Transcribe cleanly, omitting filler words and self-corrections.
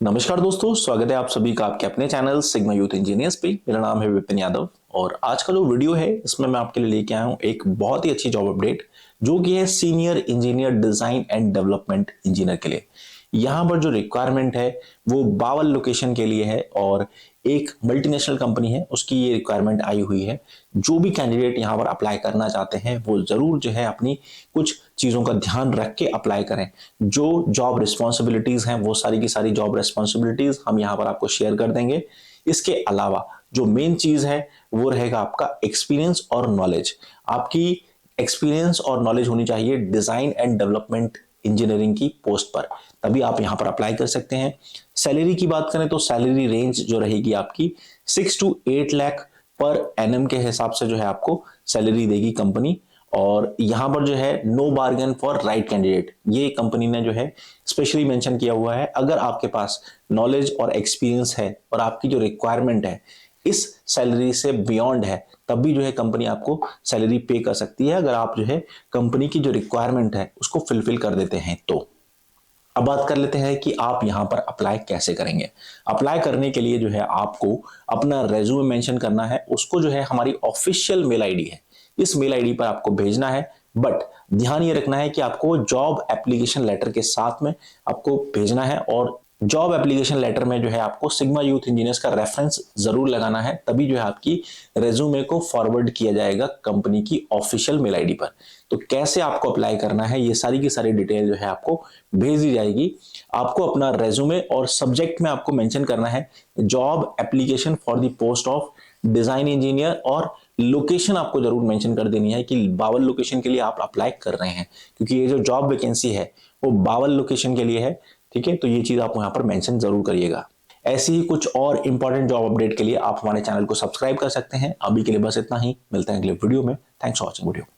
नमस्कार दोस्तों, स्वागत है आप सभी का आपके अपने चैनल सिग्मा यूथ इंजीनियर्स पे। मेरा नाम है विपिन यादव और आज का जो वीडियो है इसमें मैं आपके लिए लेके आया हूँ एक बहुत ही अच्छी जॉब अपडेट जो कि है senior engineer design and development engineer के लिए। यहाँ पर जो रिक्वायरमेंट है वो बावल लोकेशन के लिए है और एक मल्टीनेशनल कंपनी है उसकी ये रिक्वायरमेंट आई हुई है। जो भी कैंडिडेट यहाँ पर अप्लाई करना चाहते हैं वो जरूर जो है अपनी कुछ चीजों का ध्यान रख के अप्लाई करें। जो जॉब रिस्पॉन्सिबिलिटीज हैं वो सारी की सारी जॉब रिस्पॉन्सिबिलिटीज हम यहाँ पर आपको शेयर कर देंगे। इसके अलावा जो मेन चीज है वो रहेगा आपका एक्सपीरियंस और नॉलेज। आपकी एक्सपीरियंस और नॉलेज होनी चाहिए डिजाइन एंड डेवलपमेंट इंजीनियरिंग की पोस्ट पर, तभी आप यहां पर अप्लाई कर सकते हैं। सैलरी की बात करें तो सैलरी रेंज जो रहेगी आपकी 6 to 8 लाख पर एनएम के हिसाब से जो है आपको सैलरी देगी कंपनी। और यहां पर जो है no bargain for right candidate, ये कंपनी ने जो है स्पेशली मेंशन किया हुआ है। अगर आपके पास नॉलेज और एक्सपीरियंस है और आपकी जो रिक्वायरमेंट है इस सैलरी से बियॉन्ड है, तब भी जो है कंपनी आपको सैलरी पे कर सकती है अगर आप जो है कंपनी की जो रिक्वायरमेंट है उसको फुलफिल कर देते हैं तो। अब बात कर लेते हैं कि आप यहां पर अप्लाई कैसे करेंगे। अप्लाई करने के लिए जो है आपको अपना रेज्यूमे मेंशन करना है, उसको जो है हमारी ऑफिशियल मेल आईडी है इस मेल आईडी पर आपको भेजना है। बट ध्यान ये रखना है कि आपको जॉब एप्लीकेशन लेटर के साथ में आपको भेजना है और जॉब एप्लीकेशन लेटर में जो है आपको सिग्मा यूथ इंजीनियर्स का रेफरेंस जरूर लगाना है, तभी जो है आपकी रेज्यूमे को फॉरवर्ड किया जाएगा कंपनी की ऑफिशियल मेल आईडी पर। तो कैसे आपको अप्लाई करना है ये सारी की सारी डिटेल जो है आपको भेज दी जाएगी। आपको अपना रेज्यूमे और सब्जेक्ट में आपको मेंशन करना है job application for the post of design engineer और लोकेशन आपको जरूर मेंशन कर देनी है कि बावल लोकेशन के लिए आप अप्लाई कर रहे हैं, क्योंकि ये जो जॉब वैकेंसी है वो बावल लोकेशन के लिए है। ठीक है, तो ये चीज आप यहां पर मेंशन जरूर करिएगा। ऐसी ही कुछ और इंपॉर्टेंट जॉब अपडेट के लिए आप हमारे चैनल को सब्सक्राइब कर सकते हैं। अभी के लिए बस इतना ही, मिलते हैं अगले वीडियो में। Thanks for watching video.